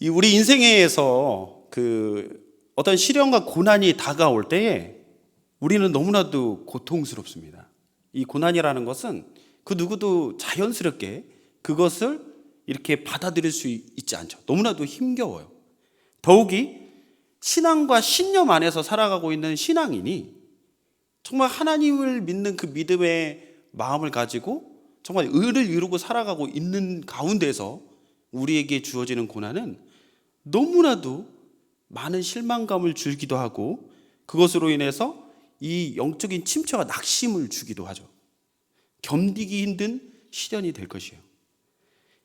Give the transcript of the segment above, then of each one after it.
우리 인생에서 어떤 시련과 고난이 다가올 때에 우리는 너무나도 고통스럽습니다. 이 고난이라는 것은 그 누구도 자연스럽게 그것을 이렇게 받아들일 수 있지 않죠. 너무나도 힘겨워요. 더욱이 신앙과 신념 안에서 살아가고 있는 신앙인이 정말 하나님을 믿는 그 믿음의 마음을 가지고 정말 의를 이루고 살아가고 있는 가운데서 우리에게 주어지는 고난은 너무나도 많은 실망감을 주기도 하고 그것으로 인해서 이 영적인 침체와 낙심을 주기도 하죠. 견디기 힘든 시련이 될 것이에요.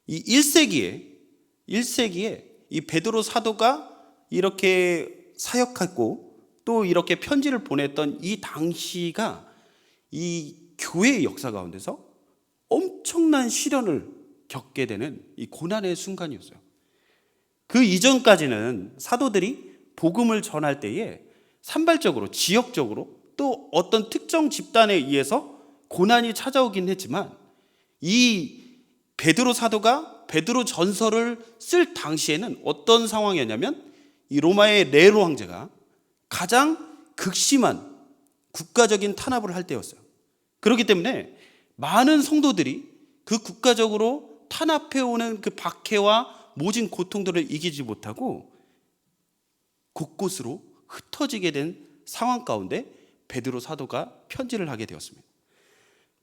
이 1세기에 이 베드로 사도가 이렇게 사역하고 또 이렇게 편지를 보냈던 이 당시가 이 교회의 역사 가운데서 엄청난 시련을 겪게 되는 이 고난의 순간이었어요. 그 이전까지는 사도들이 복음을 전할 때에 산발적으로 지역적으로 또 어떤 특정 집단에 의해서 고난이 찾아오긴 했지만 이 베드로 사도가 베드로 전서를 쓸 당시에는 어떤 상황이었냐면 이 로마의 네로 황제가 가장 극심한 국가적인 탄압을 할 때였어요. 그렇기 때문에 많은 성도들이 그 국가적으로 탄압해오는 그 박해와 모진 고통들을 이기지 못하고 곳곳으로 흩어지게 된 상황 가운데 베드로 사도가 편지를 하게 되었습니다.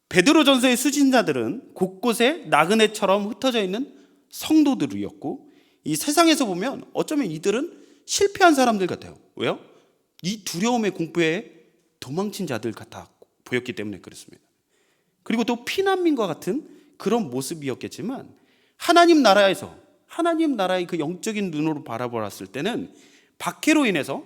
베드로전서의 수신자들은 곳곳에 나그네처럼 흩어져 있는 성도들이었고 이 세상에서 보면 어쩌면 이들은 실패한 사람들 같아요. 왜요? 이 두려움의 공포에 도망친 자들 같아 보였기 때문에 그렇습니다. 그리고 또 피난민과 같은 그런 모습이었겠지만 하나님 나라의 그 영적인 눈으로 바라보았을 때는 박해로 인해서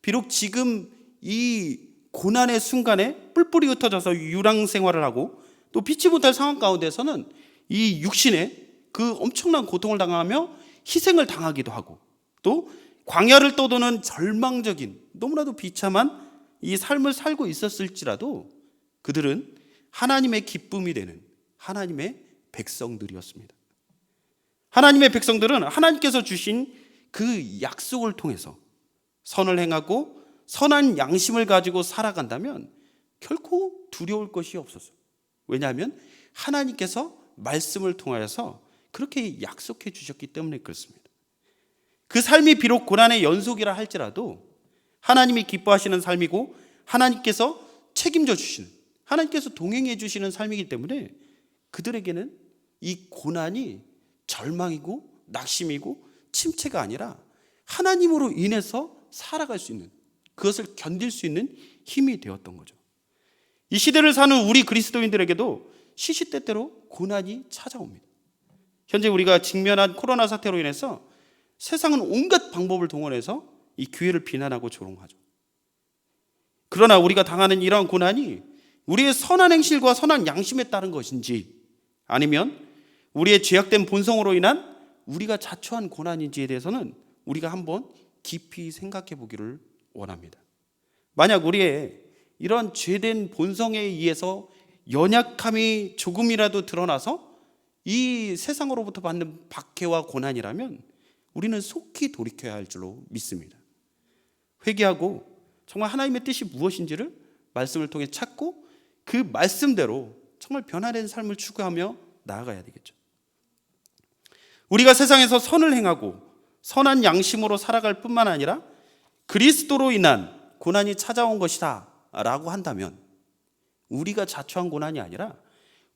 비록 지금 이 고난의 순간에 뿔뿔이 흩어져서 유랑 생활을 하고 또 피치 못할 상황 가운데서는 이 육신의 그 엄청난 고통을 당하며 희생을 당하기도 하고 또 광야를 떠도는 절망적인 너무나도 비참한 이 삶을 살고 있었을지라도 그들은 하나님의 기쁨이 되는 하나님의 백성들이었습니다. 하나님의 백성들은 하나님께서 주신 그 약속을 통해서 선을 행하고 선한 양심을 가지고 살아간다면 결코 두려울 것이 없었어요. 왜냐하면 하나님께서 말씀을 통하여서 그렇게 약속해 주셨기 때문에 그렇습니다. 그 삶이 비록 고난의 연속이라 할지라도 하나님이 기뻐하시는 삶이고 하나님께서 책임져 주시는 하나님께서 동행해 주시는 삶이기 때문에 그들에게는 이 고난이 절망이고 낙심이고 침체가 아니라 하나님으로 인해서 살아갈 수 있는 그것을 견딜 수 있는 힘이 되었던 거죠. 이 시대를 사는 우리 그리스도인들에게도 시시때때로 고난이 찾아옵니다. 현재 우리가 직면한 코로나 사태로 인해서 세상은 온갖 방법을 동원해서 이 교회를 비난하고 조롱하죠. 그러나 우리가 당하는 이러한 고난이 우리의 선한 행실과 선한 양심에 따른 것인지 아니면 우리의 죄악된 본성으로 인한 우리가 자초한 고난인지에 대해서는 우리가 한번 깊이 생각해 보기를 원합니다. 만약 우리의 이런 죄된 본성에 의해서 연약함이 조금이라도 드러나서 이 세상으로부터 받는 박해와 고난이라면 우리는 속히 돌이켜야 할 줄로 믿습니다. 회개하고 정말 하나님의 뜻이 무엇인지를 말씀을 통해 찾고 그 말씀대로 정말 변화된 삶을 추구하며 나아가야 되겠죠. 우리가 세상에서 선을 행하고 선한 양심으로 살아갈 뿐만 아니라 그리스도로 인한 고난이 찾아온 것이다 라고 한다면 우리가 자초한 고난이 아니라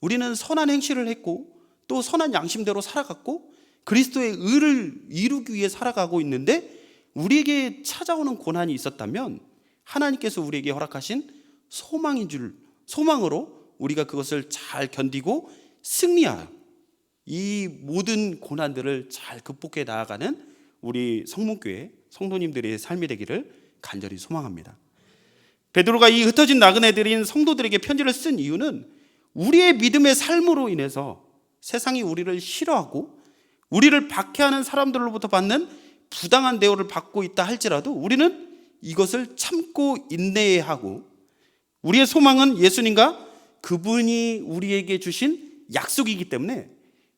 우리는 선한 행실을 했고 또 선한 양심대로 살아갔고 그리스도의 의를 이루기 위해 살아가고 있는데 우리에게 찾아오는 고난이 있었다면 하나님께서 우리에게 허락하신 소망으로 우리가 그것을 잘 견디고 승리하여 이 모든 고난들을 잘 극복해 나아가는 우리 성문교회 성도님들의 삶이 되기를 간절히 소망합니다. 베드로가 이 흩어진 나그네들인 성도들에게 편지를 쓴 이유는 우리의 믿음의 삶으로 인해서 세상이 우리를 싫어하고 우리를 박해하는 사람들로부터 받는 부당한 대우를 받고 있다 할지라도 우리는 이것을 참고 인내해야 하고 우리의 소망은 예수님과 그분이 우리에게 주신 약속이기 때문에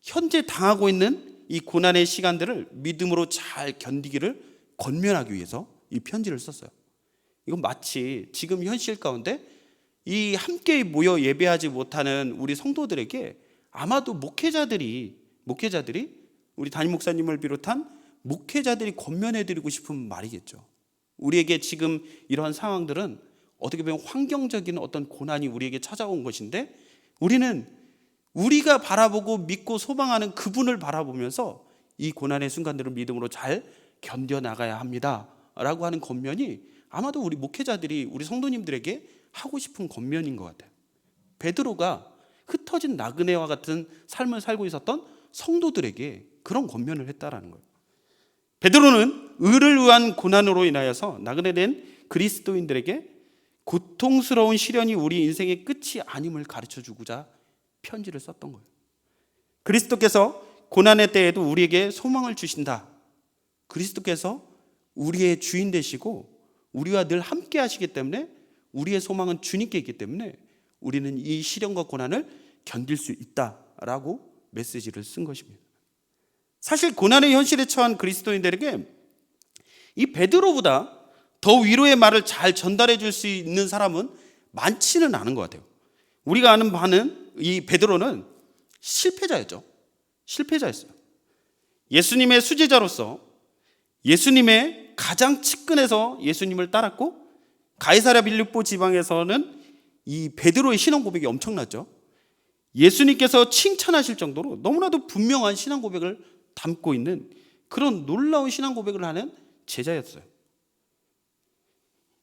현재 당하고 있는 이 고난의 시간들을 믿음으로 잘 견디기를 권면하기 위해서 이 편지를 썼어요. 이건 마치 지금 현실 가운데 이 함께 모여 예배하지 못하는 우리 성도들에게 아마도 목회자들이 우리 담임 목사님을 비롯한 목회자들이 권면해드리고 싶은 말이겠죠. 우리에게 지금 이러한 상황들은 어떻게 보면 환경적인 어떤 고난이 우리에게 찾아온 것인데, 우리는 우리가 바라보고 믿고 소망하는 그분을 바라보면서 이 고난의 순간들을 믿음으로 잘 견뎌나가야 합니다 라고 하는 권면이 아마도 우리 목회자들이 우리 성도님들에게 하고 싶은 권면인 것 같아요. 베드로가 흩어진 나그네와 같은 삶을 살고 있었던 성도들에게 그런 권면을 했다라는 거예요. 베드로는 의를 위한 고난으로 인하여서 나그네된 그리스도인들에게 고통스러운 시련이 우리 인생의 끝이 아님을 가르쳐주고자 편지를 썼던 거예요. 그리스도께서 고난의 때에도 우리에게 소망을 주신다. 그리스도께서 우리의 주인 되시고 우리와 늘 함께 하시기 때문에, 우리의 소망은 주님께 있기 때문에 우리는 이 시련과 고난을 견딜 수 있다라고 메시지를 쓴 것입니다. 사실 고난의 현실에 처한 그리스도인들에게 이 베드로보다 더 위로의 말을 잘 전달해 줄 수 있는 사람은 많지는 않은 것 같아요. 우리가 아는 바는 이 베드로는 실패자였죠. 실패자였어요. 예수님의 수제자로서 예수님의 가장 측근에서 예수님을 따랐고, 가이사랴 빌립보 지방에서는 이 베드로의 신앙 고백이 엄청났죠. 예수님께서 칭찬하실 정도로 너무나도 분명한 신앙 고백을 담고 있는 그런 놀라운 신앙 고백을 하는 제자였어요.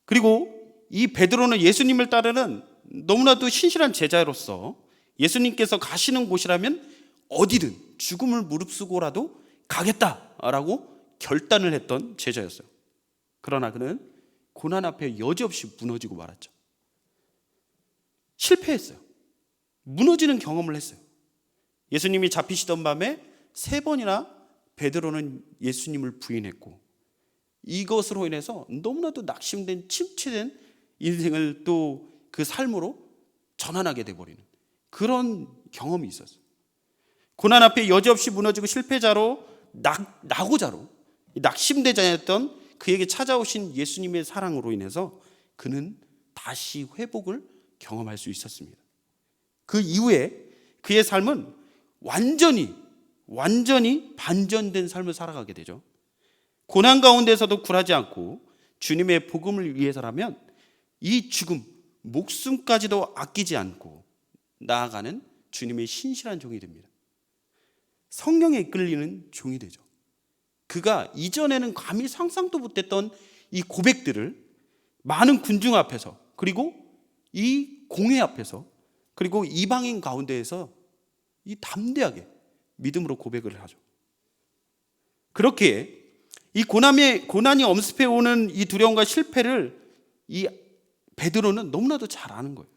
그리고 이 베드로는 예수님을 따르는 너무나도 신실한 제자로서 예수님께서 가시는 곳이라면 어디든 죽음을 무릅쓰고라도 가겠다라고 결단을 했던 제자였어요. 그러나 그는 고난 앞에 여지없이 무너지고 말았죠. 실패했어요. 무너지는 경험을 했어요. 예수님이 잡히시던 밤에 3번이나 베드로는 예수님을 부인했고, 이것으로 인해서 너무나도 낙심된 침체된 인생을 또 그 삶으로 전환하게 돼버리는 그런 경험이 있었어요. 고난 앞에 여지없이 무너지고 실패자로 낙오자로 낙심대자였던 그에게 찾아오신 예수님의 사랑으로 인해서 그는 다시 회복을 경험할 수 있었습니다. 그 이후에 그의 삶은 완전히 반전된 삶을 살아가게 되죠. 고난 가운데서도 굴하지 않고 주님의 복음을 위해서라면 이 죽음, 목숨까지도 아끼지 않고 나아가는 주님의 신실한 종이 됩니다. 성령에 이끌리는 종이 되죠. 그가 이전에는 감히 상상도 못했던 이 고백들을 많은 군중 앞에서, 그리고 이 공회 앞에서, 그리고 이방인 가운데에서 이 담대하게 믿음으로 고백을 하죠. 그렇게 이 고난이 엄습해 오는 이 두려움과 실패를 이 베드로는 너무나도 잘 아는 거예요.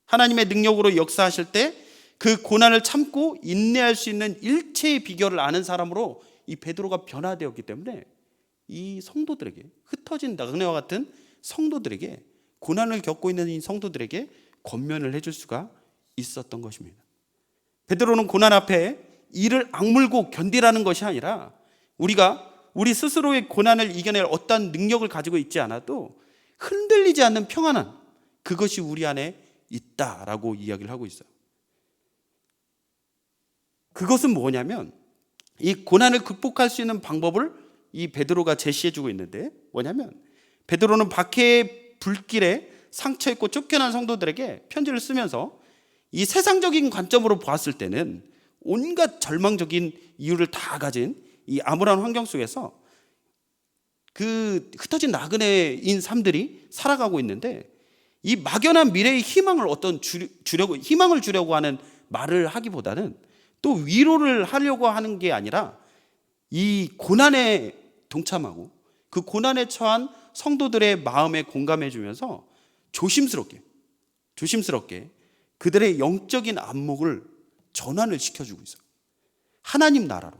하나님의 능력으로 역사하실 때 그 고난을 참고 인내할 수 있는 일체의 비결을 아는 사람으로 이 베드로가 변화되었기 때문에 이 성도들에게, 흩어진 나그네와 같은 성도들에게, 고난을 겪고 있는 이 성도들에게 권면을 해줄 수가 있었던 것입니다. 베드로는 고난 앞에 이를 악물고 견디라는 것이 아니라, 우리가 우리 스스로의 고난을 이겨낼 어떤 능력을 가지고 있지 않아도 흔들리지 않는 평안함, 그것이 우리 안에 있다라고 이야기를 하고 있어요. 그것은 뭐냐면, 이 고난을 극복할 수 있는 방법을 이 베드로가 제시해주고 있는데, 뭐냐면 베드로는 박해의 불길에 상처있고 쫓겨난 성도들에게 편지를 쓰면서 이 세상적인 관점으로 보았을 때는 온갖 절망적인 이유를 다 가진 이 암울한 환경 속에서 그 흩어진 나그네인 삶들이 살아가고 있는데, 이 막연한 미래의 희망을 희망을 주려고 하는 말을 하기보다는 또 위로를 하려고 하는 게 아니라 이 고난에 동참하고 그 고난에 처한 성도들의 마음에 공감해 주면서 조심스럽게 그들의 영적인 안목을 전환을 시켜주고 있어요. 하나님 나라의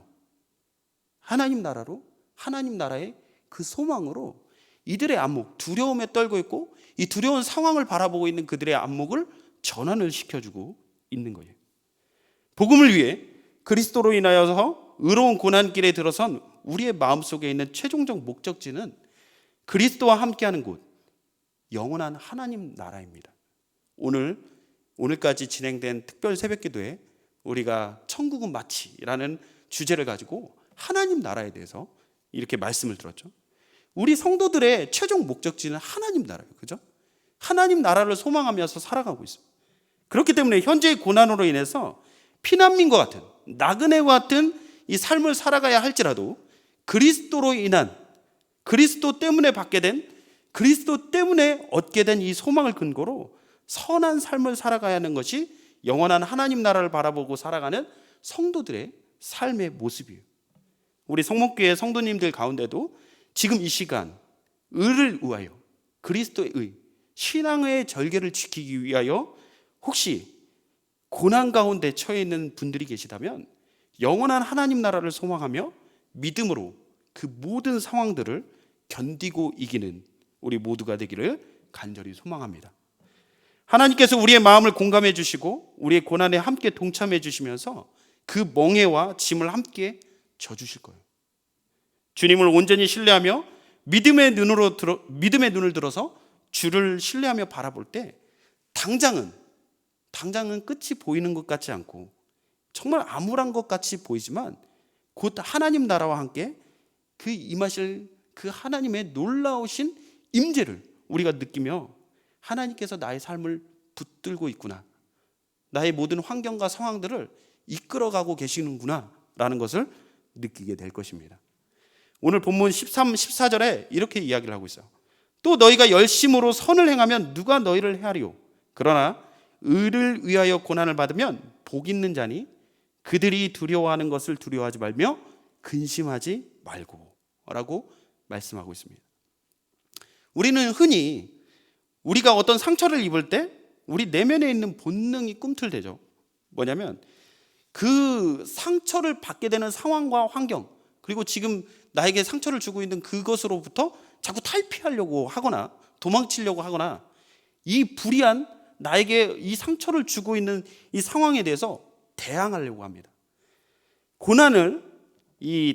그 소망으로 이들의 안목, 두려움에 떨고 있고 이 두려운 상황을 바라보고 있는 그들의 안목을 전환을 시켜주고 있는 거예요. 복음을 위해 그리스도로 인하여서 의로운 고난길에 들어선 우리의 마음속에 있는 최종적 목적지는 그리스도와 함께하는 곳, 영원한 하나님 나라입니다. 오늘까지 진행된 특별 새벽기도에 우리가 천국은 마치라는 주제를 가지고 하나님 나라에 대해서 이렇게 말씀을 들었죠. 우리 성도들의 최종 목적지는 하나님 나라예요. 그죠? 하나님 나라를 소망하면서 살아가고 있어요. 그렇기 때문에 현재의 고난으로 인해서 피난민과 같은, 나그네와 같은 이 삶을 살아가야 할지라도 그리스도로 인한, 그리스도 때문에 받게 된, 그리스도 때문에 얻게 된 이 소망을 근거로 선한 삶을 살아가야 하는 것이 영원한 하나님 나라를 바라보고 살아가는 성도들의 삶의 모습이에요. 우리 성목교회 성도님들 가운데도 지금 이 시간 의를 위하여, 그리스도의 의, 신앙의 절개를 지키기 위하여 혹시 고난 가운데 처해 있는 분들이 계시다면 영원한 하나님 나라를 소망하며 믿음으로 그 모든 상황들을 견디고 이기는 우리 모두가 되기를 간절히 소망합니다. 하나님께서 우리의 마음을 공감해 주시고 우리의 고난에 함께 동참해 주시면서 그 멍에와 짐을 함께 져주실 거예요. 주님을 온전히 신뢰하며 믿음의 눈을 들어서 주를 신뢰하며 바라볼 때 당장은 끝이 보이는 것 같지 않고 정말 암울한 것 같이 보이지만 곧 하나님 나라와 함께 그 임하실 그 하나님의 놀라우신 임재를 우리가 느끼며 하나님께서 나의 삶을 붙들고 있구나, 나의 모든 환경과 상황들을 이끌어가고 계시는구나 라는 것을 느끼게 될 것입니다. 오늘 본문 13, 14절에 이렇게 이야기를 하고 있어요. 또 너희가 열심으로 선을 행하면 누가 너희를 헤아리오. 그러나 의를 위하여 고난을 받으면 복 있는 자니 그들이 두려워하는 것을 두려워하지 말며 근심하지 말고 라고 말씀하고 있습니다. 우리는 흔히 우리가 어떤 상처를 입을 때 우리 내면에 있는 본능이 꿈틀대죠. 뭐냐면 그 상처를 받게 되는 상황과 환경, 그리고 지금 나에게 상처를 주고 있는 그것으로부터 자꾸 탈피하려고 하거나 도망치려고 하거나 이 불의한 나에게 이 상처를 주고 있는 이 상황에 대해서 대항하려고 합니다. 고난을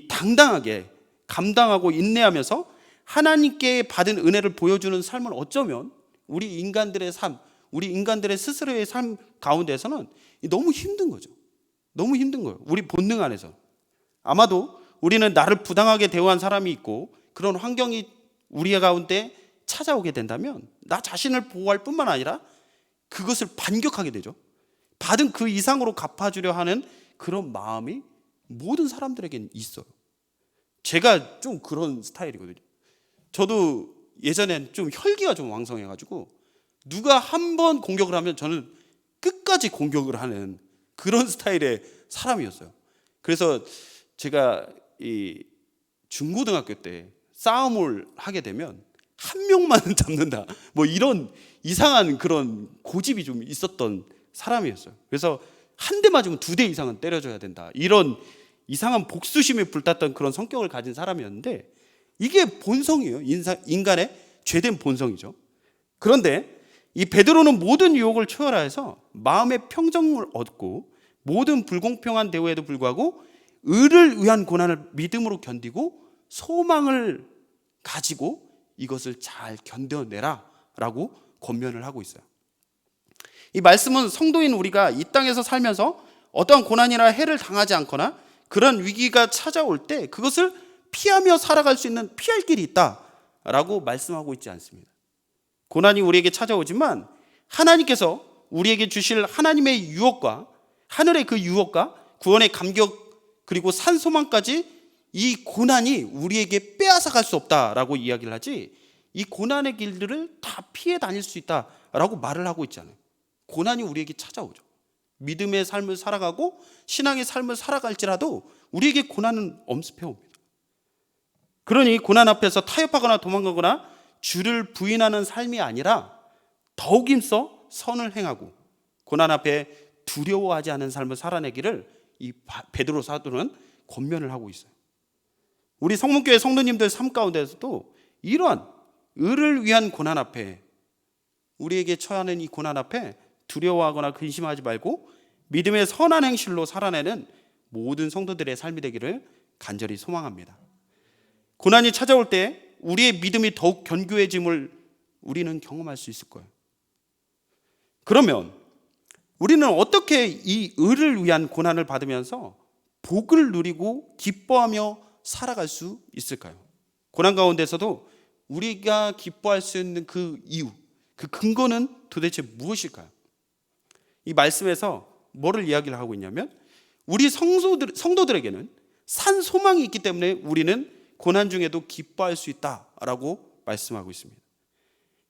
당당하게 감당하고 인내하면서 하나님께 받은 은혜를 보여주는 삶은 어쩌면 우리 인간들의 삶, 우리 인간들의 스스로의 삶 가운데서는 너무 힘든 거죠. 너무 힘든 거예요. 우리 본능 안에서. 아마도 우리는 나를 부당하게 대우한 사람이 있고 그런 환경이 우리 가운데 찾아오게 된다면 나 자신을 보호할 뿐만 아니라 그것을 반격하게 되죠. 받은 그 이상으로 갚아주려 하는 그런 마음이 모든 사람들에게는 있어요. 제가 좀 그런 스타일이거든요. 저도 예전엔 좀 혈기가 좀 왕성해가지고 누가 한 번 공격을 하면 저는 끝까지 공격을 하는 그런 스타일의 사람이었어요. 그래서 제가 이 중고등학교 때 싸움을 하게 되면 한 명만 잡는다, 뭐 이런 이상한 그런 고집이 좀 있었던 사람이었어요. 그래서 한 대 맞으면 2대 이상은 때려줘야 된다, 이런 이상한 복수심에 불탔던 그런 성격을 가진 사람이었는데 이게 본성이에요. 인간의 죄된 본성이죠. 그런데 이 베드로는 모든 유혹을 초월하여서 마음의 평정을 얻고 모든 불공평한 대우에도 불구하고 의를 위한 고난을 믿음으로 견디고 소망을 가지고 이것을 잘 견뎌내라 라고 권면을 하고 있어요. 이 말씀은 성도인 우리가 이 땅에서 살면서 어떠한 고난이나 해를 당하지 않거나 그런 위기가 찾아올 때 그것을 피하며 살아갈 수 있는 피할 길이 있다라고 말씀하고 있지 않습니다. 고난이 우리에게 찾아오지만 하나님께서 우리에게 주실 하나님의 유혹과 하늘의 그 유혹과 구원의 감격 그리고 산소망까지 이 고난이 우리에게 빼앗아갈 수 없다라고 이야기를 하지, 이 고난의 길들을 다 피해 다닐 수 있다라고 말을 하고 있잖아요. 고난이 우리에게 찾아오죠. 믿음의 삶을 살아가고 신앙의 삶을 살아갈지라도 우리에게 고난은 엄습해 옵니다. 그러니 고난 앞에서 타협하거나 도망가거나 주를 부인하는 삶이 아니라 더욱 힘써 선을 행하고 고난 앞에 두려워하지 않은 삶을 살아내기를 이 베드로 사도는 권면을 하고 있어요. 우리 성문교회 성도님들 삶 가운데서도 이러한 의를 위한 고난 앞에, 우리에게 처하는 이 고난 앞에 두려워하거나 근심하지 말고 믿음의 선한 행실로 살아내는 모든 성도들의 삶이 되기를 간절히 소망합니다. 고난이 찾아올 때 우리의 믿음이 더욱 견고해짐을 우리는 경험할 수 있을 거예요. 그러면 우리는 어떻게 이 의를 위한 고난을 받으면서 복을 누리고 기뻐하며 살아갈 수 있을까요? 고난 가운데서도 우리가 기뻐할 수 있는 그 이유, 그 근거는 도대체 무엇일까요? 이 말씀에서 뭐를 이야기를 하고 있냐면 우리 성도들에게는 산 소망이 있기 때문에 우리는 고난 중에도 기뻐할 수 있다라고 말씀하고 있습니다.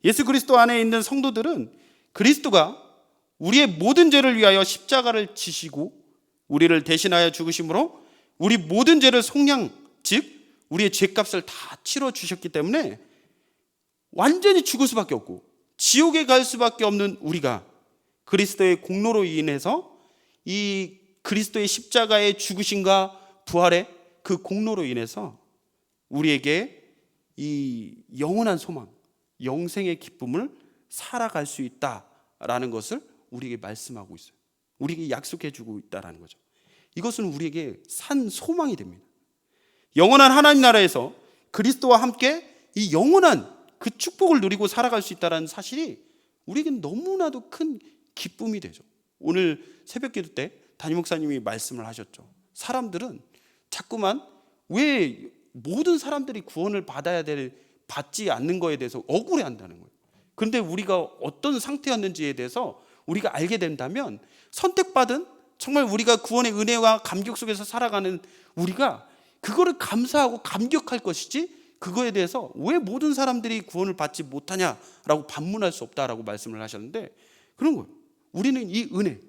예수 그리스도 안에 있는 성도들은 그리스도가 우리의 모든 죄를 위하여 십자가를 지시고 우리를 대신하여 죽으심으로 우리 모든 죄를 속량, 즉 우리의 죄값을 다 치러 주셨기 때문에 완전히 죽을 수밖에 없고 지옥에 갈 수밖에 없는 우리가 그리스도의 공로로 인해서 이 그리스도의 십자가의 죽으심과 부활의 그 공로로 인해서 우리에게 이 영원한 소망, 영생의 기쁨을 살아갈 수 있다라는 것을 우리에게 말씀하고 있어요. 우리에게 약속해 주고 있다라는 거죠. 이것은 우리에게 산 소망이 됩니다. 영원한 하나님 나라에서 그리스도와 함께 이 영원한 그 축복을 누리고 살아갈 수 있다는 사실이 우리에겐 너무나도 큰 기쁨이 되죠. 오늘 새벽 기도 때 담임 목사님이 말씀을 하셨죠. 사람들은 자꾸만 왜 모든 사람들이 구원을 받지 않는 거에 대해서 억울해한다는 거예요. 그런데 우리가 어떤 상태였는지에 대해서 우리가 알게 된다면 선택받은 정말 우리가 구원의 은혜와 감격 속에서 살아가는 우리가 그거를 감사하고 감격할 것이지 그거에 대해서 왜 모든 사람들이 구원을 받지 못하냐라고 반문할 수 없다라고 말씀을 하셨는데 그런 거예요. 우리는 이 은혜,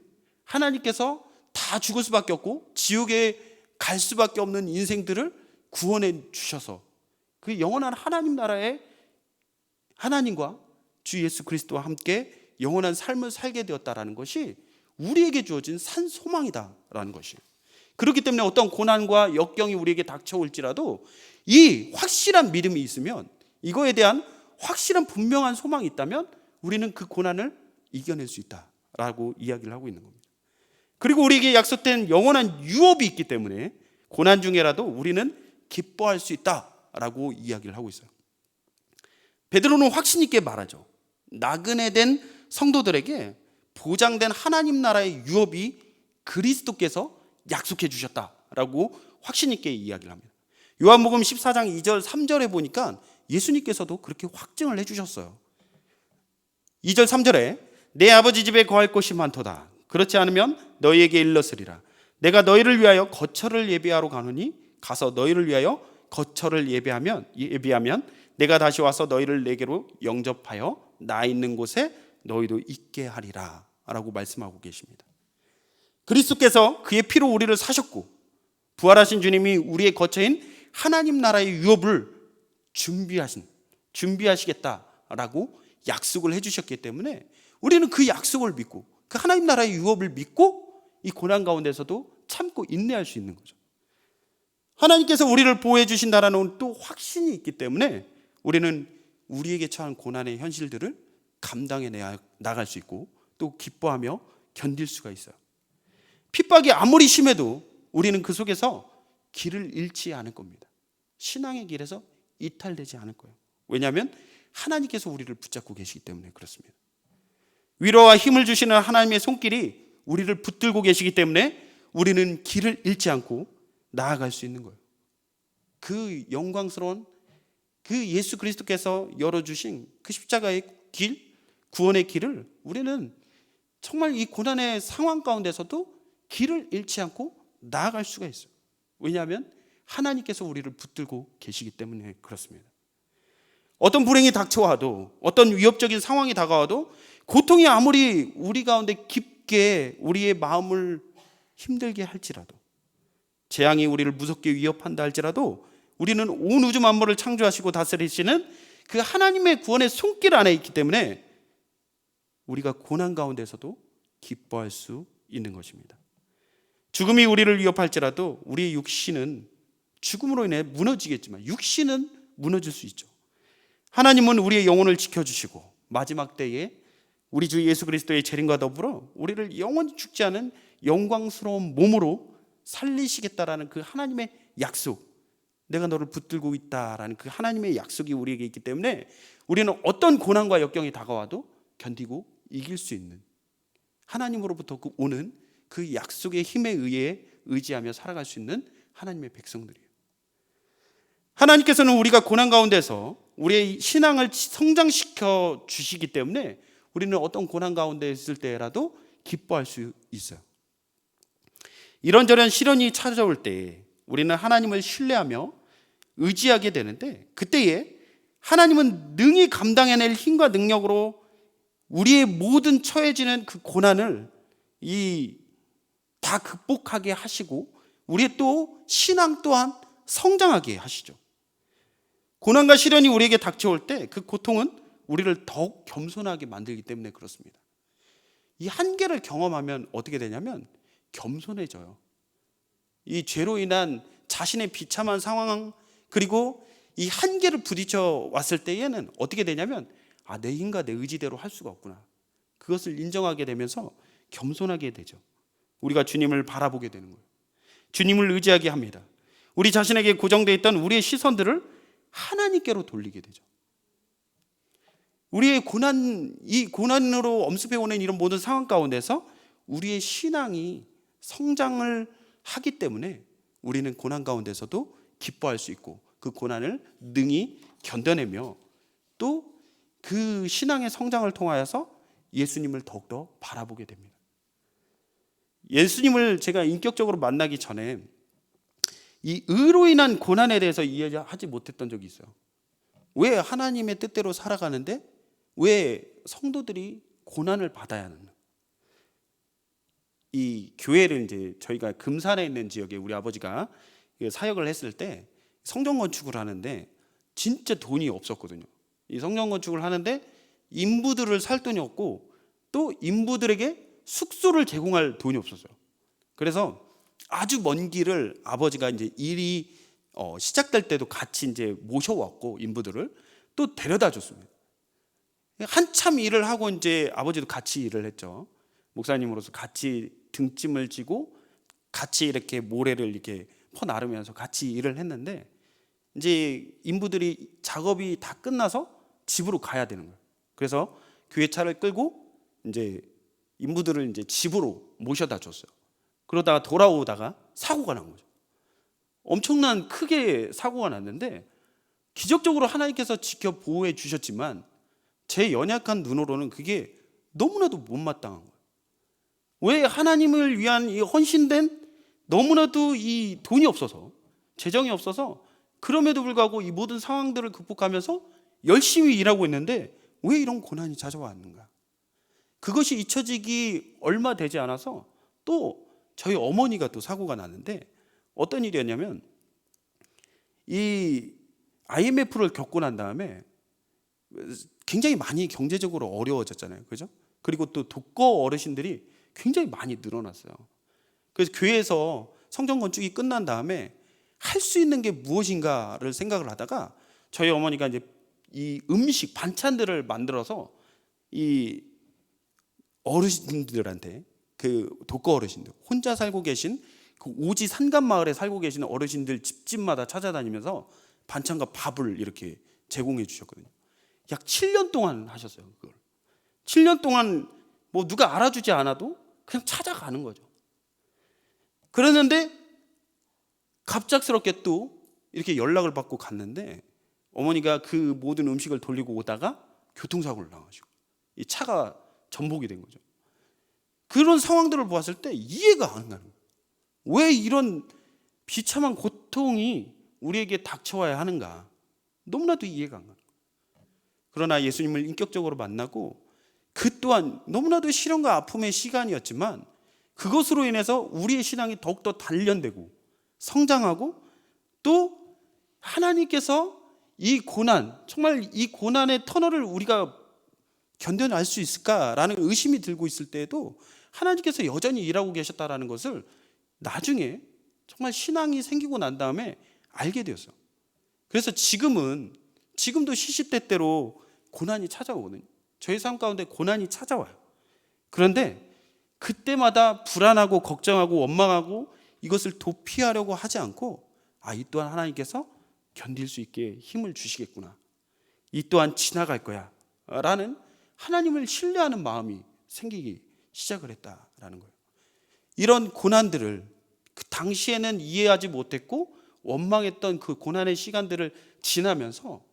하나님께서 다 죽을 수밖에 없고 지옥에 갈 수밖에 없는 인생들을 구원해 주셔서 그 영원한 하나님 나라의 하나님과 주 예수 그리스도와 함께 영원한 삶을 살게 되었다라는 것이 우리에게 주어진 산 소망이다라는 것이에요. 그렇기 때문에 어떤 고난과 역경이 우리에게 닥쳐올지라도 이 확실한 믿음이 있으면, 이거에 대한 확실한 분명한 소망이 있다면 우리는 그 고난을 이겨낼 수 있다라고 이야기를 하고 있는 겁니다. 그리고 우리에게 약속된 영원한 유업이 있기 때문에 고난 중에라도 우리는 기뻐할 수 있다라고 이야기를 하고 있어요. 베드로는 확신 있게 말하죠. 나그네 된 성도들에게 보장된 하나님 나라의 유업이 그리스도께서 약속해 주셨다라고 확신 있게 이야기를 합니다. 요한복음 14장 2절 3절에 보니까 예수님께서도 그렇게 확증을 해주셨어요. 2절 3절에 내 아버지 집에 거할 곳이 많도다. 그렇지 않으면 너희에게 일렀으리라. 내가 너희를 위하여 거처를 예비하러 가노니 가서 너희를 위하여 거처를 예비하면 내가 다시 와서 너희를 내게로 영접하여 나 있는 곳에 너희도 있게 하리라 라고 말씀하고 계십니다. 그리스도께서 그의 피로 우리를 사셨고 부활하신 주님이 우리의 거처인 하나님 나라의 유업을 준비하시겠다라고 약속을 해주셨기 때문에 우리는 그 약속을 믿고 그 하나님 나라의 유업을 믿고 이 고난 가운데서도 참고 인내할 수 있는 거죠. 하나님께서 우리를 보호해 주신다라는 또 확신이 있기 때문에 우리는 우리에게 처한 고난의 현실들을 감당해 나갈 수 있고 또 기뻐하며 견딜 수가 있어요. 핍박이 아무리 심해도 우리는 그 속에서 길을 잃지 않을 겁니다. 신앙의 길에서 이탈되지 않을 거예요. 왜냐하면 하나님께서 우리를 붙잡고 계시기 때문에 그렇습니다. 위로와 힘을 주시는 하나님의 손길이 우리를 붙들고 계시기 때문에 우리는 길을 잃지 않고 나아갈 수 있는 거예요. 그 영광스러운 그 예수 그리스도께서 열어주신 그 십자가의 길, 구원의 길을 우리는 정말 이 고난의 상황 가운데서도 길을 잃지 않고 나아갈 수가 있어요. 왜냐하면 하나님께서 우리를 붙들고 계시기 때문에 그렇습니다. 어떤 불행이 닥쳐와도 어떤 위협적인 상황이 다가와도 고통이 아무리 우리 가운데 깊게 우리의 마음을 힘들게 할지라도 재앙이 우리를 무섭게 위협한다 할지라도 우리는 온 우주 만물을 창조하시고 다스리시는 그 하나님의 구원의 손길 안에 있기 때문에 우리가 고난 가운데서도 기뻐할 수 있는 것입니다. 죽음이 우리를 위협할지라도 우리의 육신은 죽음으로 인해 무너지겠지만 육신은 무너질 수 있죠. 하나님은 우리의 영혼을 지켜주시고 마지막 때에 우리 주 예수 그리스도의 재림과 더불어 우리를 영원히 죽지 않은 영광스러운 몸으로 살리시겠다라는 그 하나님의 약속, 내가 너를 붙들고 있다라는 그 하나님의 약속이 우리에게 있기 때문에 우리는 어떤 고난과 역경이 다가와도 견디고 이길 수 있는, 하나님으로부터 오는 그 약속의 힘에 의해 의지하며 살아갈 수 있는 하나님의 백성들이에요. 하나님께서는 우리가 고난 가운데서 우리의 신앙을 성장시켜 주시기 때문에 우리는 어떤 고난 가운데 있을 때라도 기뻐할 수 있어요. 이런저런 시련이 찾아올 때 우리는 하나님을 신뢰하며 의지하게 되는데, 그때에 하나님은 능히 감당해낼 힘과 능력으로 우리의 모든 처해지는 그 고난을 다 극복하게 하시고 우리의 또 신앙 또한 성장하게 하시죠. 고난과 시련이 우리에게 닥쳐올 때 그 고통은 우리를 더욱 겸손하게 만들기 때문에 그렇습니다. 이 한계를 경험하면 어떻게 되냐면 겸손해져요. 이 죄로 인한 자신의 비참한 상황, 그리고 이 한계를 부딪혀 왔을 때에는 어떻게 되냐면 내 힘과 내 의지대로 할 수가 없구나, 그것을 인정하게 되면서 겸손하게 되죠. 우리가 주님을 바라보게 되는 거예요. 주님을 의지하게 합니다. 우리 자신에게 고정되어 있던 우리의 시선들을 하나님께로 돌리게 되죠. 우리의 이 고난으로 엄습해오는 이런 모든 상황 가운데서 우리의 신앙이 성장을 하기 때문에 우리는 고난 가운데서도 기뻐할 수 있고 그 고난을 능히 견뎌내며 또 그 신앙의 성장을 통하여서 예수님을 더욱더 바라보게 됩니다. 예수님을 제가 인격적으로 만나기 전에 이 의로 인한 고난에 대해서 이해하지 못했던 적이 있어요. 왜 하나님의 뜻대로 살아가는데 왜 성도들이 고난을 받아야 하는가? 이 교회를 이제 저희가 금산에 있는 지역에 우리 아버지가 사역을 했을 때 성전 건축을 하는데 진짜 돈이 없었거든요. 이 성전 건축을 하는데 인부들을 살 돈이 없고 또 인부들에게 숙소를 제공할 돈이 없었어요. 그래서 아주 먼 길을 아버지가 이제 일이 시작될 때도 같이 이제 모셔왔고 인부들을 또 데려다 줬습니다. 한참 일을 하고 이제 아버지도 같이 일을 했죠. 목사님으로서 같이 등짐을 지고 같이 이렇게 모래를 이렇게 퍼 나르면서 같이 일을 했는데 이제 인부들이 작업이 다 끝나서 집으로 가야 되는 거예요. 그래서 교회 차를 끌고 이제 인부들을 이제 집으로 모셔다 줬어요. 그러다가 돌아오다가 사고가 난 거죠. 엄청난 크게 사고가 났는데 기적적으로 하나님께서 지켜 보호해 주셨지만 제 연약한 눈으로는 그게 너무나도 못마땅한 거예요. 왜 하나님을 위한 이 헌신된, 너무나도 이 돈이 없어서, 재정이 없어서, 그럼에도 불구하고 이 모든 상황들을 극복하면서 열심히 일하고 있는데 왜 이런 고난이 찾아왔는가? 그것이 잊혀지기 얼마 되지 않아서 또 저희 어머니가 또 사고가 났는데 어떤 일이었냐면 이 IMF를 겪고 난 다음에 굉장히 많이 경제적으로 어려워졌잖아요. 그죠? 그리고 또 독거 어르신들이 굉장히 많이 늘어났어요. 그래서 교회에서 성전 건축이 끝난 다음에 할 수 있는 게 무엇인가를 생각을 하다가 저희 어머니가 이제 이 음식 반찬들을 만들어서 이 어르신들한테, 그 독거 어르신들, 혼자 살고 계신 그 오지 산간 마을에 살고 계시는 어르신들 집집마다 찾아다니면서 반찬과 밥을 이렇게 제공해 주셨거든요. 약 7년 동안 하셨어요. 그걸 7년 동안 뭐 누가 알아주지 않아도 그냥 찾아가는 거죠. 그랬는데 갑작스럽게 또 이렇게 연락을 받고 갔는데 어머니가 그 모든 음식을 돌리고 오다가 교통사고를 당하시고 이 차가 전복이 된 거죠. 그런 상황들을 보았을 때 이해가 안 가는 거예요. 왜 이런 비참한 고통이 우리에게 닥쳐와야 하는가? 너무나도 이해가 안 가는 거예요. 그러나 예수님을 인격적으로 만나고 그 또한 너무나도 시련과 아픔의 시간이었지만 그것으로 인해서 우리의 신앙이 더욱더 단련되고 성장하고 또 하나님께서 이 고난, 정말 이 고난의 터널을 우리가 견뎌낼 수 있을까라는 의심이 들고 있을 때에도 하나님께서 여전히 일하고 계셨다라는 것을 나중에 정말 신앙이 생기고 난 다음에 알게 되었어요. 그래서 지금도 시시때때로 고난이 찾아오거든요. 저희 삶 가운데 고난이 찾아와요. 그런데 그때마다 불안하고 걱정하고 원망하고 이것을 도피하려고 하지 않고 이 또한 하나님께서 견딜 수 있게 힘을 주시겠구나, 이 또한 지나갈 거야 라는 하나님을 신뢰하는 마음이 생기기 시작을 했다라는 거예요. 이런 고난들을 그 당시에는 이해하지 못했고 원망했던 그 고난의 시간들을 지나면서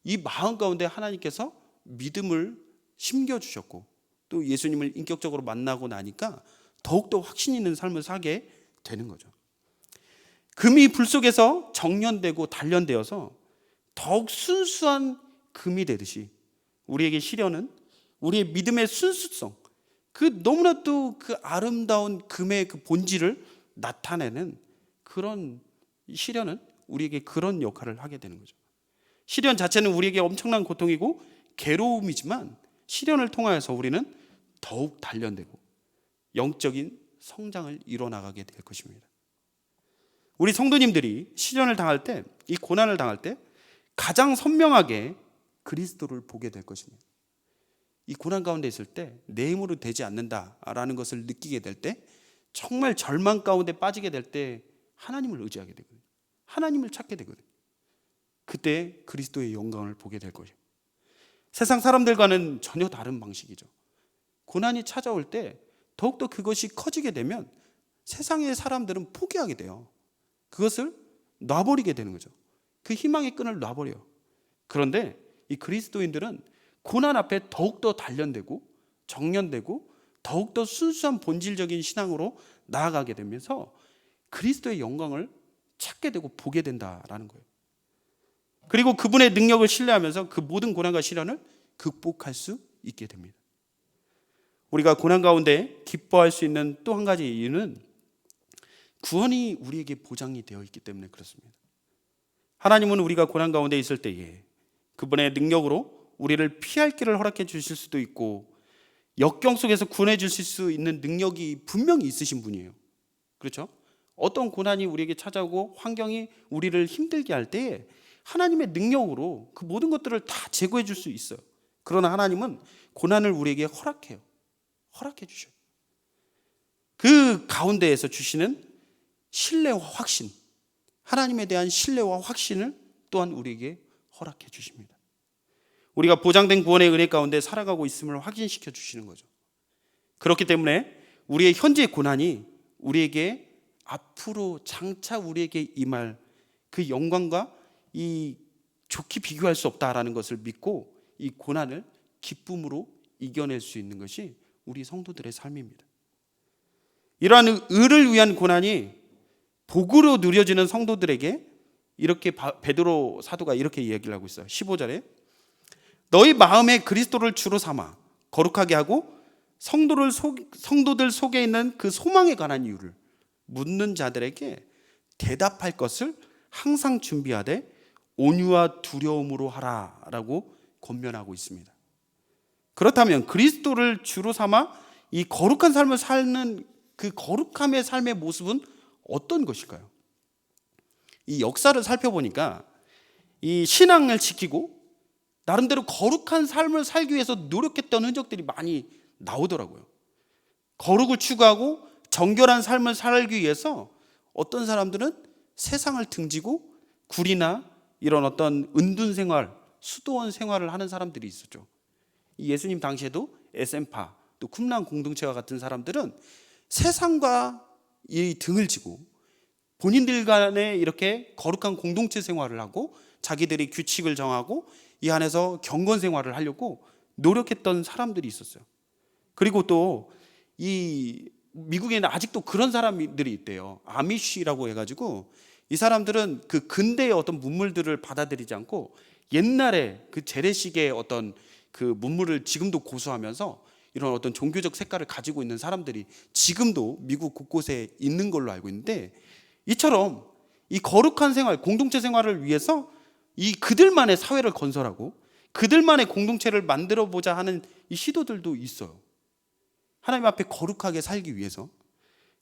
이 마음 가운데 하나님께서 믿음을 심겨주셨고, 또 예수님을 인격적으로 만나고 나니까 더욱더 확신 있는 삶을 살게 되는 거죠. 금이 불 속에서 정련되고 단련되어서 더욱 순수한 금이 되듯이 우리에게 시련은 우리의 믿음의 순수성, 그 너무나도 그 아름다운 금의 그 본질을 나타내는 그런 시련은 우리에게 그런 역할을 하게 되는 거죠. 시련 자체는 우리에게 엄청난 고통이고 괴로움이지만 시련을 통하여서 우리는 더욱 단련되고 영적인 성장을 이뤄나가게 될 것입니다. 우리 성도님들이 시련을 당할 때, 이 고난을 당할 때 가장 선명하게 그리스도를 보게 될 것입니다. 이 고난 가운데 있을 때 내 힘으로 되지 않는다라는 것을 느끼게 될 때, 정말 절망 가운데 빠지게 될 때 하나님을 의지하게 되거든요. 하나님을 찾게 되거든요. 그때 그리스도의 영광을 보게 될 것이에요. 세상 사람들과는 전혀 다른 방식이죠. 고난이 찾아올 때 더욱더 그것이 커지게 되면 세상의 사람들은 포기하게 돼요. 그것을 놔버리게 되는 거죠. 그 희망의 끈을 놔버려요. 그런데 이 그리스도인들은 고난 앞에 더욱더 단련되고 정련되고 더욱더 순수한 본질적인 신앙으로 나아가게 되면서 그리스도의 영광을 찾게 되고 보게 된다라는 거예요. 그리고 그분의 능력을 신뢰하면서 그 모든 고난과 시련을 극복할 수 있게 됩니다. 우리가 고난 가운데 기뻐할 수 있는 또 한 가지 이유는 구원이 우리에게 보장이 되어 있기 때문에 그렇습니다. 하나님은 우리가 고난 가운데 있을 때에 그분의 능력으로 우리를 피할 길을 허락해 주실 수도 있고 역경 속에서 구원해 주실 수 있는 능력이 분명히 있으신 분이에요. 그렇죠? 어떤 고난이 우리에게 찾아오고 환경이 우리를 힘들게 할 때에 하나님의 능력으로 그 모든 것들을 다 제거해 줄 수 있어요. 그러나 하나님은 고난을 우리에게 허락해요. 허락해 주셔요. 그 가운데에서 주시는 신뢰와 확신, 하나님에 대한 신뢰와 확신을 또한 우리에게 허락해 주십니다. 우리가 보장된 구원의 은혜 가운데 살아가고 있음을 확인시켜 주시는 거죠. 그렇기 때문에 우리의 현재 고난이 우리에게 앞으로 장차 우리에게 임할 그 영광과 이 좋게 비교할 수 없다라는 것을 믿고 이 고난을 기쁨으로 이겨낼 수 있는 것이 우리 성도들의 삶입니다. 이러한 의를 위한 고난이 복으로 누려지는 성도들에게 이렇게 베드로 사도가 이렇게 이야기를 하고 있어요. 15절에 너희 마음에 그리스도를 주로 삼아 거룩하게 하고 성도들 속에 있는 그 소망에 관한 이유를 묻는 자들에게 대답할 것을 항상 준비하되 온유와 두려움으로 하라라고 권면하고 있습니다. 그렇다면 그리스도를 주로 삼아 이 거룩한 삶을 사는 그 거룩함의 삶의 모습은 어떤 것일까요? 이 역사를 살펴보니까 이 신앙을 지키고 나름대로 거룩한 삶을 살기 위해서 노력했던 흔적들이 많이 나오더라고요. 거룩을 추구하고 정결한 삶을 살기 위해서 어떤 사람들은 세상을 등지고 굴이나 이런 어떤 은둔 생활, 수도원 생활을 하는 사람들이 있었죠. 예수님 당시에도 에센파, 또 쿰란 공동체와 같은 사람들은 세상과 이 등을 지고 본인들 간에 이렇게 거룩한 공동체 생활을 하고 자기들이 규칙을 정하고 이 안에서 경건 생활을 하려고 노력했던 사람들이 있었어요. 그리고 또 이 미국에는 아직도 그런 사람들이 있대요. 아미쉬라고 해가지고 이 사람들은 그 근대의 어떤 문물들을 받아들이지 않고 옛날에 그 재래식의 어떤 그 문물을 지금도 고수하면서 이런 어떤 종교적 색깔을 가지고 있는 사람들이 지금도 미국 곳곳에 있는 걸로 알고 있는데, 이처럼 이 거룩한 생활, 공동체 생활을 위해서 이 그들만의 사회를 건설하고 그들만의 공동체를 만들어 보자 하는 이 시도들도 있어요. 하나님 앞에 거룩하게 살기 위해서.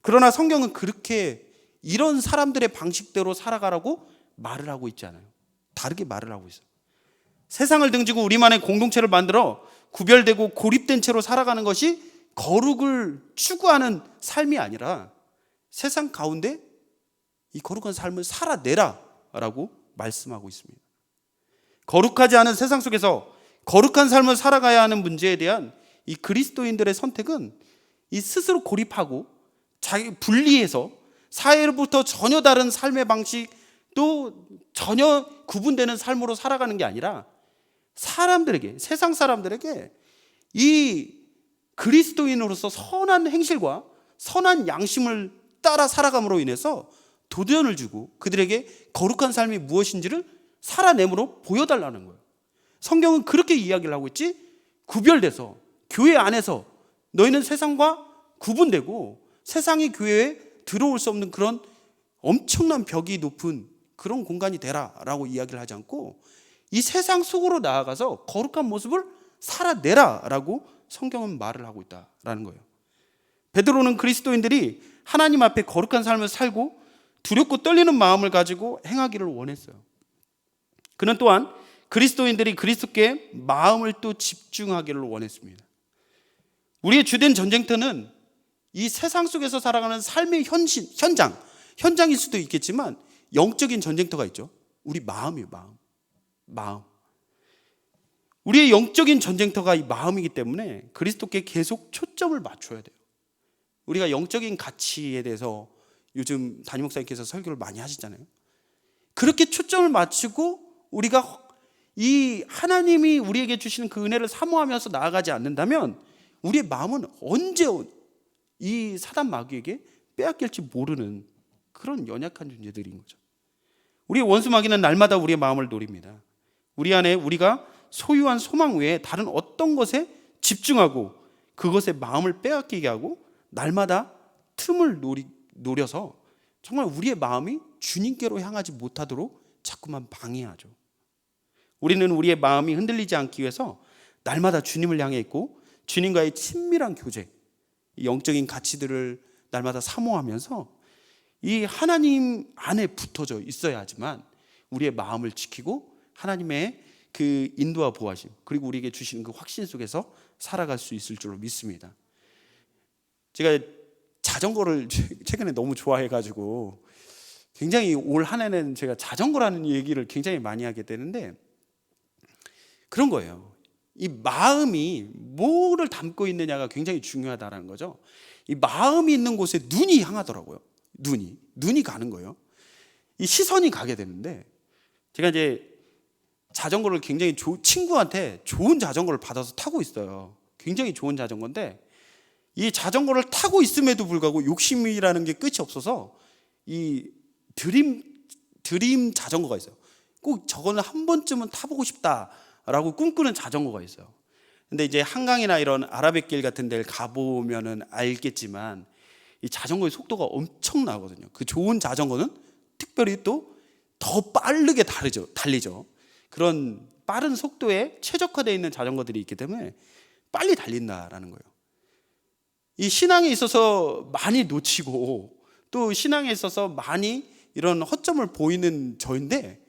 그러나 성경은 그렇게 이런 사람들의 방식대로 살아가라고 말을 하고 있지 않아요. 다르게 말을 하고 있어요. 세상을 등지고 우리만의 공동체를 만들어 구별되고 고립된 채로 살아가는 것이 거룩을 추구하는 삶이 아니라 세상 가운데 이 거룩한 삶을 살아내라 라고 말씀하고 있습니다. 거룩하지 않은 세상 속에서 거룩한 삶을 살아가야 하는 문제에 대한 이 그리스도인들의 선택은 이 스스로 고립하고 자기 분리해서 사회로부터 전혀 다른 삶의 방식, 또 전혀 구분되는 삶으로 살아가는 게 아니라 사람들에게, 세상 사람들에게 이 그리스도인으로서 선한 행실과 선한 양심을 따라 살아감으로 인해서 도전을 주고 그들에게 거룩한 삶이 무엇인지를 살아내므로 보여달라는 거예요. 성경은 그렇게 이야기를 하고 있지, 구별돼서 교회 안에서 너희는 세상과 구분되고 세상이 교회에 들어올 수 없는 그런 엄청난 벽이 높은 그런 공간이 되라 라고 이야기를 하지 않고 이 세상 속으로 나아가서 거룩한 모습을 살아내라 라고 성경은 말을 하고 있다라는 거예요. 베드로는 그리스도인들이 하나님 앞에 거룩한 삶을 살고 두렵고 떨리는 마음을 가지고 행하기를 원했어요. 그는 또한 그리스도인들이 그리스도께 마음을 또 집중하기를 원했습니다. 우리의 주된 전쟁터는 이 세상 속에서 살아가는 삶의 현장일 수도 있겠지만 영적인 전쟁터가 있죠. 우리 마음이에요. 마음. 우리의 영적인 전쟁터가 이 마음이기 때문에 그리스도께 계속 초점을 맞춰야 돼요. 우리가 영적인 가치에 대해서 요즘 담임 목사님께서 설교를 많이 하시잖아요. 그렇게 초점을 맞추고 우리가 이 하나님이 우리에게 주시는 그 은혜를 사모하면서 나아가지 않는다면 우리의 마음은 언제 이 사단 마귀에게 빼앗길지 모르는 그런 연약한 존재들인 거죠. 우리의 원수 마귀는 날마다 우리의 마음을 노립니다. 우리 안에 우리가 소유한 소망 외에 다른 어떤 것에 집중하고 그것에 마음을 빼앗기게 하고 날마다 틈을 노려서 정말 우리의 마음이 주님께로 향하지 못하도록 자꾸만 방해하죠. 우리는 우리의 마음이 흔들리지 않기 위해서 날마다 주님을 향해 있고 주님과의 친밀한 교제, 영적인 가치들을 날마다 사모하면서 이 하나님 안에 붙어져 있어야 하지만 우리의 마음을 지키고 하나님의 그 인도와 보호하심 그리고 우리에게 주시는 그 확신 속에서 살아갈 수 있을 줄로 믿습니다. 제가 자전거를 최근에 너무 좋아해가지고 굉장히 올 한 해는 제가 자전거라는 얘기를 굉장히 많이 하게 되는데 그런 거예요. 이 마음이 뭐를 담고 있느냐가 굉장히 중요하다는 거죠. 이 마음이 있는 곳에 눈이 향하더라고요. 눈이 가는 거예요. 이 시선이 가게 되는데 제가 이제 자전거를 굉장히 친구한테 좋은 자전거를 받아서 타고 있어요. 굉장히 좋은 자전거인데 이 자전거를 타고 있음에도 불구하고 욕심이라는 게 끝이 없어서 이 드림 자전거가 있어요. 꼭 저거는 한 번쯤은 타보고 싶다라고 꿈꾸는 자전거가 있어요. 근데 이제 한강이나 이런 아라뱃길 같은 데를 가보면은 알겠지만 이 자전거의 속도가 엄청나거든요. 그 좋은 자전거는 특별히 또 더 빠르게 달리죠. 그런 빠른 속도에 최적화되어 있는 자전거들이 있기 때문에 빨리 달린다라는 거예요. 이 신앙에 있어서 많이 놓치고 또 신앙에 있어서 많이 이런 허점을 보이는 저인데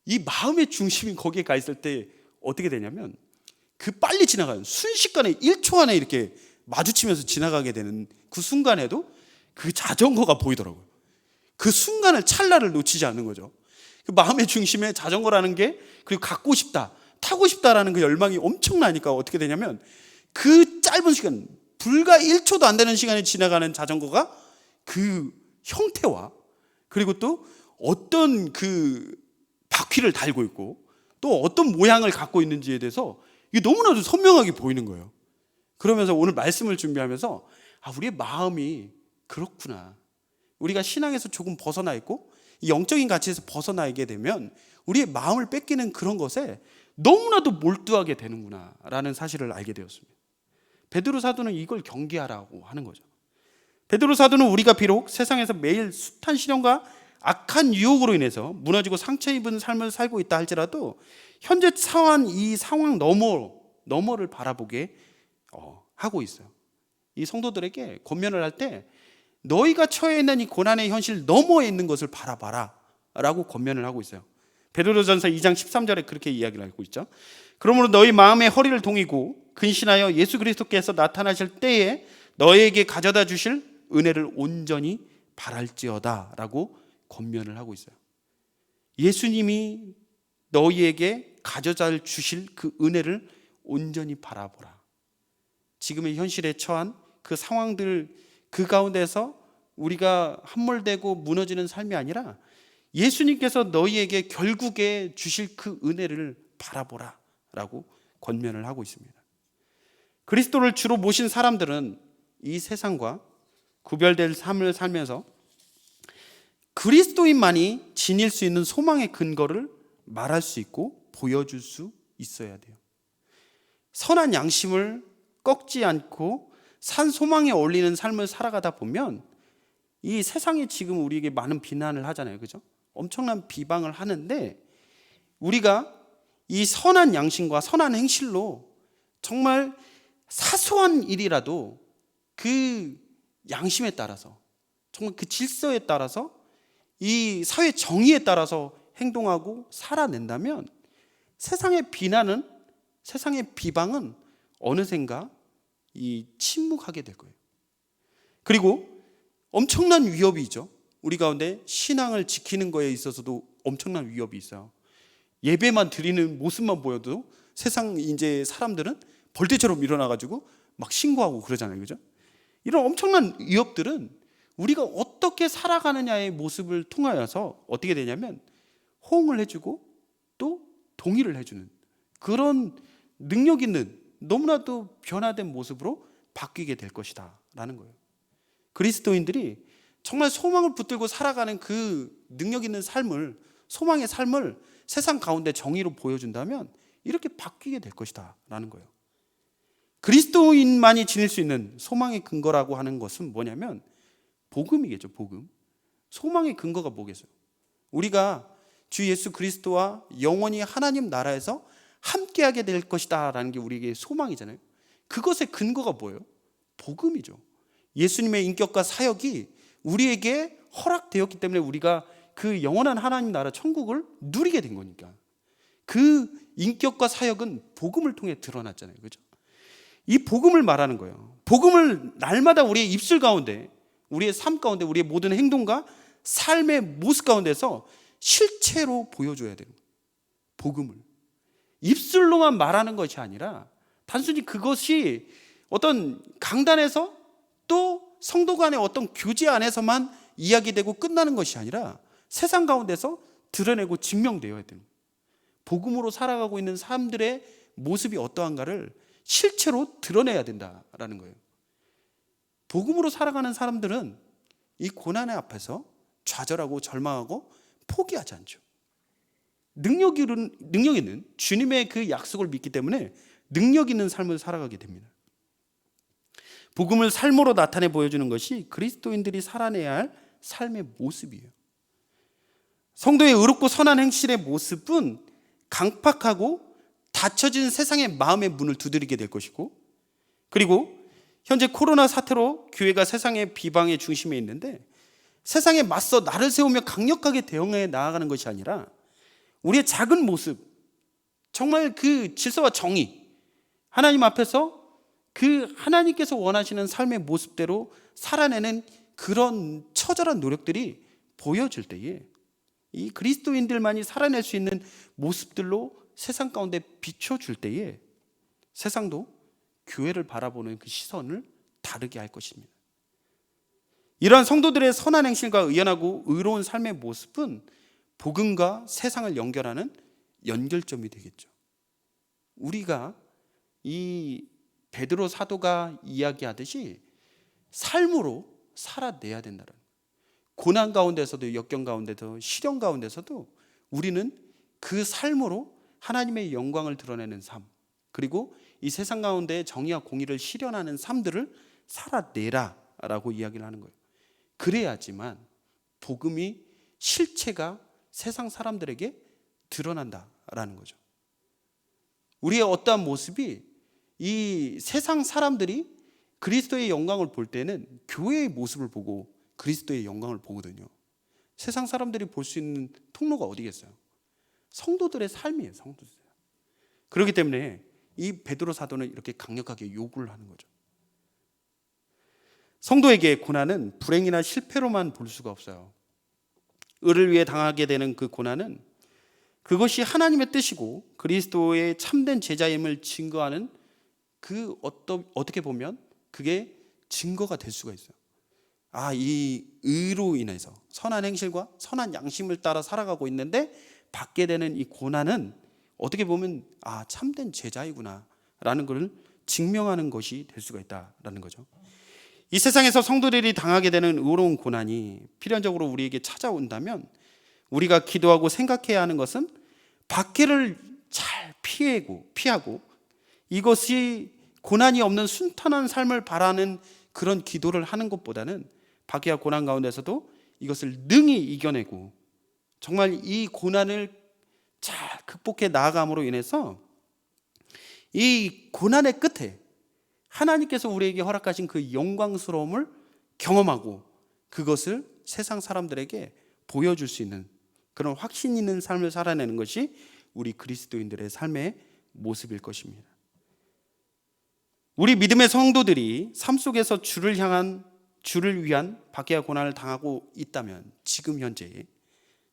이 마음의 중심이 거기에 가 있을 때 어떻게 되냐면 그 빨리 지나가는 순식간에 1초 안에 이렇게 마주치면서 지나가게 되는 그 순간에도 그 자전거가 보이더라고요. 그 순간을 찰나를 놓치지 않는 거죠. 그 마음의 중심에 자전거라는 게 그리고 갖고 싶다, 타고 싶다라는 그 열망이 엄청나니까 어떻게 되냐면 그 짧은 시간 불과 1초도 안 되는 시간이 지나가는 자전거가 그 형태와 그리고 또 어떤 그 바퀴를 달고 있고 또 어떤 모양을 갖고 있는지에 대해서 이게 너무나도 선명하게 보이는 거예요. 그러면서 오늘 말씀을 준비하면서 우리의 마음이 그렇구나. 우리가 신앙에서 조금 벗어나 있고 영적인 가치에서 벗어나 있게 되면 우리의 마음을 뺏기는 그런 것에 너무나도 몰두하게 되는구나 라는 사실을 알게 되었습니다. 베드로 사도는 이걸 경계하라고 하는 거죠. 베드로 사도는 우리가 비록 세상에서 매일 숱한 시련과 악한 유혹으로 인해서 무너지고 상처 입은 삶을 살고 있다 할지라도 현재 처한 이 상황 너머를 바라보게 하고 있어요. 이 성도들에게 권면을 할 때 너희가 처해 있는 이 고난의 현실 너머에 있는 것을 바라봐라 라고 권면을 하고 있어요. 베드로전서 2장 13절에 그렇게 이야기를 하고 있죠. 그러므로 너희 마음의 허리를 동이고 근신하여 예수 그리스도께서 나타나실 때에 너희에게 가져다 주실 은혜를 온전히 바랄지어다라고 권면을 하고 있어요. 예수님이 너희에게 가져다 주실 그 은혜를 온전히 바라보라. 지금의 현실에 처한 그 상황들, 그 가운데서 우리가 함몰되고 무너지는 삶이 아니라 예수님께서 너희에게 결국에 주실 그 은혜를 바라보라 라고 권면을 하고 있습니다. 그리스도를 주로 모신 사람들은 이 세상과 구별된 삶을 살면서 그리스도인만이 지닐 수 있는 소망의 근거를 말할 수 있고 보여줄 수 있어야 돼요. 선한 양심을 꺾지 않고 산 소망에 어울리는 삶을 살아가다 보면 이 세상이 지금 우리에게 많은 비난을 하잖아요. 그죠? 엄청난 비방을 하는데 우리가 이 선한 양심과 선한 행실로 정말 사소한 일이라도 그 양심에 따라서, 정말 그 질서에 따라서, 이 사회 정의에 따라서 행동하고 살아낸다면 세상의 비난은, 세상의 비방은 어느샌가 침묵하게 될 거예요. 그리고 엄청난 위협이죠. 우리 가운데 신앙을 지키는 거에 있어서도 엄청난 위협이 있어요. 예배만 드리는 모습만 보여도 세상 이제 사람들은 벌떼처럼 일어나가지고 막 신고하고 그러잖아요. 그죠? 이런 엄청난 위협들은 우리가 어떻게 살아가느냐의 모습을 통하여서 어떻게 되냐면 호응을 해주고 또 동의를 해주는 그런 능력 있는 너무나도 변화된 모습으로 바뀌게 될 것이다 라는 거예요. 그리스도인들이 정말 소망을 붙들고 살아가는 그 능력 있는 삶을, 소망의 삶을 세상 가운데 정의로 보여준다면 이렇게 바뀌게 될 것이다 라는 거예요. 그리스도인만이 지닐 수 있는 소망의 근거라고 하는 것은 뭐냐면 복음이겠죠. 복음. 소망의 근거가 뭐겠어요? 우리가 주 예수 그리스도와 영원히 하나님 나라에서 함께하게 될 것이다 라는 게 우리에게 소망이잖아요. 그것의 근거가 뭐예요? 복음이죠. 예수님의 인격과 사역이 우리에게 허락되었기 때문에 우리가 그 영원한 하나님 나라 천국을 누리게 된 거니까. 그 인격과 사역은 복음을 통해 드러났잖아요. 그죠? 이 복음을 말하는 거예요. 복음을 날마다 우리의 입술 가운데, 우리의 삶 가운데, 우리의 모든 행동과 삶의 모습 가운데서 실체로 보여줘야 되는 거예요. 복음을 입술로만 말하는 것이 아니라 단순히 그것이 어떤 강단에서 또 성도 간의 어떤 교제 안에서만 이야기되고 끝나는 것이 아니라 세상 가운데서 드러내고 증명되어야 되는 거예요. 복음으로 살아가고 있는 사람들의 모습이 어떠한가를 실체로 드러내야 된다라는 거예요. 복음으로 살아가는 사람들은 이 고난의 앞에서 좌절하고 절망하고 포기하지 않죠. 능력 있는 주님의 그 약속을 믿기 때문에 능력 있는 삶을 살아가게 됩니다. 복음을 삶으로 나타내 보여주는 것이 그리스도인들이 살아내야 할 삶의 모습이에요. 성도의 의롭고 선한 행실의 모습은 강팍하고 닫혀진 세상의 마음의 문을 두드리게 될 것이고, 그리고 현재 코로나 사태로 교회가 세상의 비방의 중심에 있는데 세상에 맞서 나를 세우며 강력하게 대응해 나아가는 것이 아니라 우리의 작은 모습, 정말 그 질서와 정의, 하나님 앞에서 그 하나님께서 원하시는 삶의 모습대로 살아내는 그런 처절한 노력들이 보여질 때에 이 그리스도인들만이 살아낼 수 있는 모습들로 세상 가운데 비춰줄 때에 세상도 교회를 바라보는 그 시선을 다르게 할 것입니다. 이러한 성도들의 선한 행실과 의연하고 의로운 삶의 모습은 복음과 세상을 연결하는 연결점이 되겠죠. 우리가 이 베드로 사도가 이야기하듯이 삶으로 살아내야 된다는, 고난 가운데서도, 역경 가운데서, 시련 가운데서도 우리는 그 삶으로 하나님의 영광을 드러내는 삶, 그리고 이 세상 가운데 정의와 공의를 실현하는 삶들을 살아내라라고 이야기를 하는 거예요. 그래야지만 복음이 실체가 세상 사람들에게 드러난다라는 거죠. 우리의 어떠한 모습이 이 세상 사람들이 그리스도의 영광을 볼 때는 교회의 모습을 보고 그리스도의 영광을 보거든요. 세상 사람들이 볼 수 있는 통로가 어디겠어요? 성도들의 삶이에요. 성도들. 그렇기 때문에 이 베드로 사도는 이렇게 강력하게 요구를 하는 거죠. 성도에게 고난은 불행이나 실패로만 볼 수가 없어요. 의를 위해 당하게 되는 그 고난은 그것이 하나님의 뜻이고 그리스도의 참된 제자임을 증거하는 어떻게 보면 그게 증거가 될 수가 있어요. 이 의로 인해서 선한 행실과 선한 양심을 따라 살아가고 있는데 받게 되는 이 고난은 어떻게 보면 참된 제자이구나 라는 것을 증명하는 것이 될 수가 있다라는 거죠. 이 세상에서 성도들이 당하게 되는 의로운 고난이 필연적으로 우리에게 찾아온다면 우리가 기도하고 생각해야 하는 것은 박해를 잘 피하고 이것이 고난이 없는 순탄한 삶을 바라는 그런 기도를 하는 것보다는 박해와 고난 가운데서도 이것을 능히 이겨내고 정말 이 고난을 잘 극복해 나아감으로 인해서 이 고난의 끝에 하나님께서 우리에게 허락하신 그 영광스러움을 경험하고 그것을 세상 사람들에게 보여줄 수 있는 그런 확신 있는 삶을 살아내는 것이 우리 그리스도인들의 삶의 모습일 것입니다. 우리 믿음의 성도들이 삶 속에서 주를 위한 박해와 고난을 당하고 있다면 지금 현재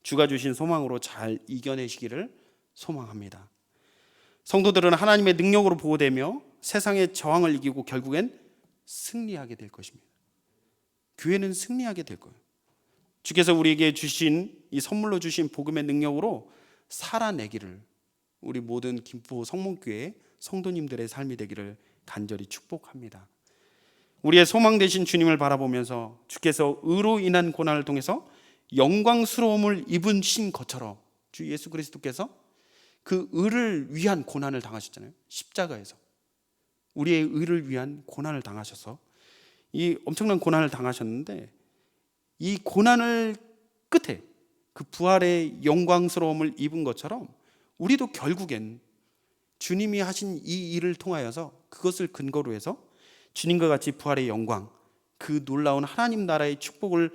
주가 주신 소망으로 잘 이겨내시기를 소망합니다. 성도들은 하나님의 능력으로 보호되며 세상의 저항을 이기고 결국엔 승리하게 될 것입니다. 교회는 승리하게 될 거예요. 주께서 우리에게 주신 이 선물로 주신 복음의 능력으로 살아내기를 우리 모든 김포 성문교회 성도님들의 삶이 되기를 간절히 축복합니다. 우리의 소망 되신 주님을 바라보면서 주께서 의로 인한 고난을 통해서 영광스러움을 입으신 것처럼 주 예수 그리스도께서 그 의를 위한 고난을 당하셨잖아요. 십자가에서 우리의 의를 위한 고난을 당하셔서 이 엄청난 고난을 당하셨는데 이 고난을 끝에 그 부활의 영광스러움을 입은 것처럼 우리도 결국엔 주님이 하신 이 일을 통하여서 그것을 근거로 해서 주님과 같이 부활의 영광, 그 놀라운 하나님 나라의 축복을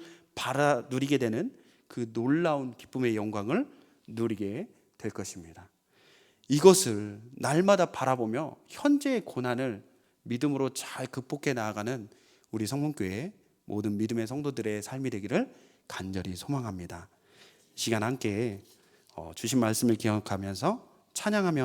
누리게 되는 그 놀라운 기쁨의 영광을 누리게 될 것입니다. 이것을 날마다 바라보며 현재의 고난을 믿음으로 잘 극복해 나아가는 우리 성문교회 모든 믿음의 성도들의 삶이 되기를 간절히 소망합니다. 시간 함께 주신 말씀을 기억하면서 찬양하며